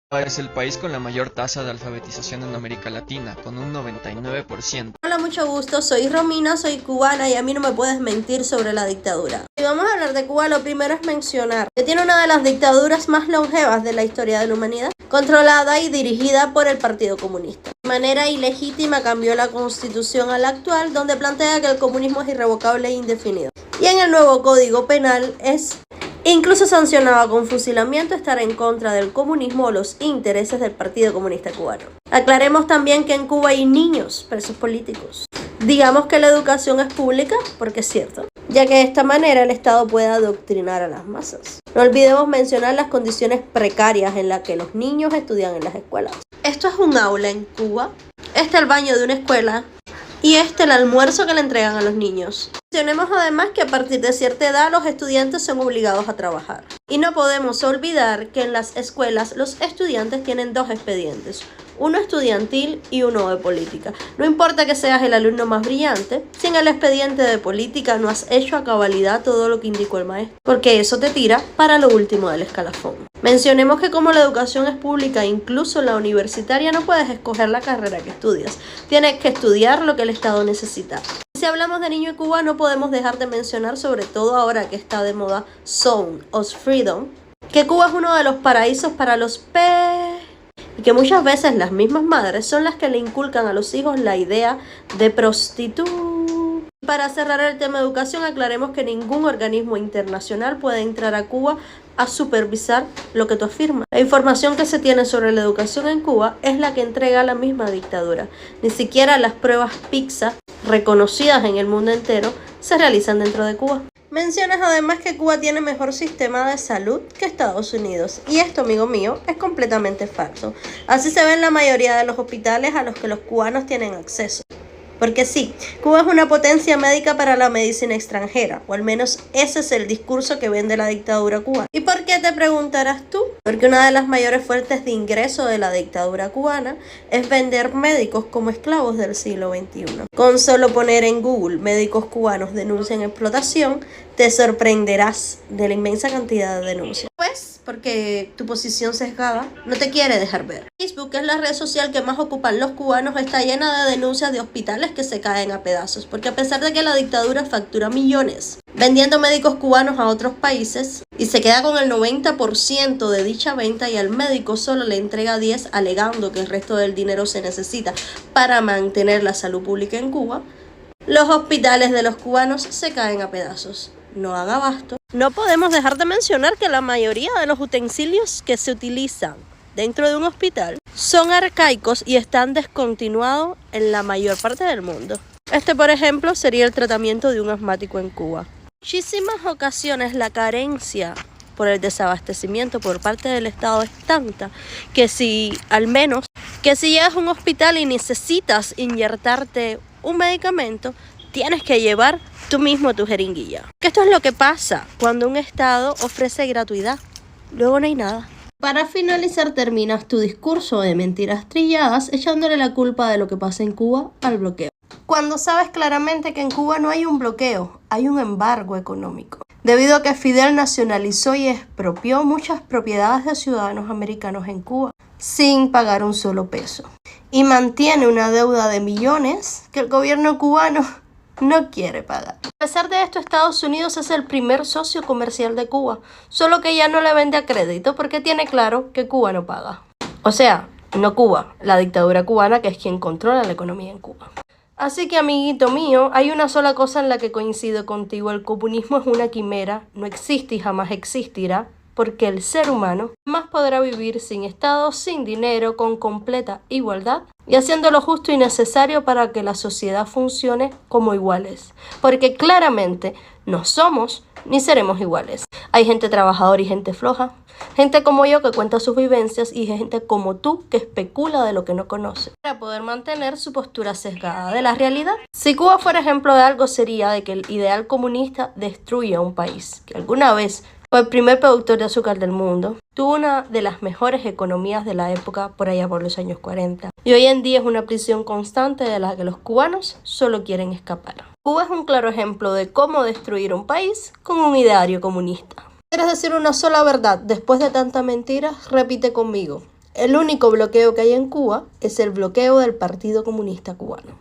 Es el país con la mayor tasa de alfabetización en América Latina, con un 99%. Hola, mucho gusto, soy Romina, soy cubana y a mí no me puedes mentir sobre la dictadura. Si vamos a hablar de Cuba, lo primero es mencionar que tiene una de las dictaduras más longevas de la historia de la humanidad, controlada y dirigida por el Partido Comunista. De manera ilegítima cambió la constitución a la actual, donde plantea que el comunismo es irrevocable e indefinido. Y en el nuevo Código Penal es incluso sancionaba con fusilamiento estar en contra del comunismo o los intereses del Partido Comunista Cubano. Aclaremos también que en Cuba hay niños presos políticos. Digamos que la educación es pública, porque es cierto, ya que de esta manera el Estado puede adoctrinar a las masas. No olvidemos mencionar las condiciones precarias en las que los niños estudian en las escuelas. Esto es un aula en Cuba, este es el baño de una escuela y este el almuerzo que le entregan a los niños. Mencionemos además que a partir de cierta edad los estudiantes son obligados a trabajar. Y no podemos olvidar que en las escuelas los estudiantes tienen dos expedientes, uno estudiantil y uno de política. No importa que seas el alumno más brillante, si en el expediente de política no has hecho a cabalidad todo lo que indicó el maestro, porque eso te tira para lo último del escalafón. Mencionemos que como la educación es pública, incluso la universitaria, no puedes escoger la carrera que estudias. Tienes que estudiar lo que el Estado necesita. Si hablamos de niño en Cuba, no podemos dejar de mencionar, sobre todo ahora que está de moda Zone of Freedom, que Cuba es uno de los paraísos para los y que muchas veces las mismas madres son las que le inculcan a los hijos la idea de prostituta. Para cerrar el tema de educación, aclaremos que ningún organismo internacional puede entrar a Cuba a supervisar lo que tú afirmas. La información que se tiene sobre la educación en Cuba es la que entrega la misma dictadura. Ni siquiera las pruebas PISA, reconocidas en el mundo entero, se realizan dentro de Cuba. Mencionas además que Cuba tiene mejor sistema de salud que Estados Unidos. Y esto, amigo mío, es completamente falso. Así se ve en la mayoría de los hospitales a los que los cubanos tienen acceso. Porque sí, Cuba es una potencia médica para la medicina extranjera, o al menos ese es el discurso que vende la dictadura cubana. ¿Y por qué te preguntarás tú? Porque una de las mayores fuentes de ingreso de la dictadura cubana es vender médicos como esclavos del siglo XXI. Con solo poner en Google médicos cubanos denuncian explotación, te sorprenderás de la inmensa cantidad de denuncias. Pues, porque tu posición sesgada no te quiere dejar ver. Facebook, que es la red social que más ocupan los cubanos, está llena de denuncias de hospitales que se caen a pedazos, porque a pesar de que la dictadura factura millones vendiendo médicos cubanos a otros países y se queda con el 90% de dicha venta y al médico solo le entrega 10 alegando que el resto del dinero se necesita para mantener la salud pública en Cuba, los hospitales de los cubanos se caen a pedazos. No dan abasto. No podemos dejar de mencionar que la mayoría de los utensilios que se utilizan dentro de un hospital son arcaicos y están descontinuados en la mayor parte del mundo. Este, por ejemplo, sería el tratamiento de un asmático en Cuba. Muchísimas ocasiones la carencia por el desabastecimiento por parte del Estado es tanta que si llegas a un hospital y necesitas inyectarte un medicamento, tienes que llevar tú mismo tu jeringuilla. Que esto es lo que pasa cuando un Estado ofrece gratuidad. Luego no hay nada. Para finalizar, terminas tu discurso de mentiras trilladas echándole la culpa de lo que pasa en Cuba al bloqueo. Cuando sabes claramente que en Cuba no hay un bloqueo, hay un embargo económico. Debido a que Fidel nacionalizó y expropió muchas propiedades de ciudadanos americanos en Cuba, sin pagar un solo peso. Y mantiene una deuda de millones que el gobierno cubano no quiere pagar. A pesar de esto, Estados Unidos es el primer socio comercial de Cuba, solo que ya no le vende a crédito porque tiene claro que Cuba no paga. O sea, no Cuba, la dictadura cubana, que es quien controla la economía en Cuba. Así que, amiguito mío, hay una sola cosa en la que coincido contigo: el comunismo es una quimera, no existe y jamás existirá, porque el ser humano más podrá vivir sin Estado, sin dinero, con completa igualdad y haciendo lo justo y necesario para que la sociedad funcione como iguales. Porque claramente no somos ni seremos iguales. Hay gente trabajadora y gente floja, gente como yo que cuenta sus vivencias y gente como tú que especula de lo que no conoce para poder mantener su postura sesgada de la realidad. Si Cuba fuera ejemplo de algo, sería de que el ideal comunista destruya un país que alguna vez fue el primer productor de azúcar del mundo, tuvo una de las mejores economías de la época por allá por los años 40 y hoy en día es una prisión constante de la que los cubanos solo quieren escapar. Cuba es un claro ejemplo de cómo destruir un país con un ideario comunista. ¿Quieres decir una sola verdad después de tanta mentira? Repite conmigo. El único bloqueo que hay en Cuba es el bloqueo del Partido Comunista Cubano.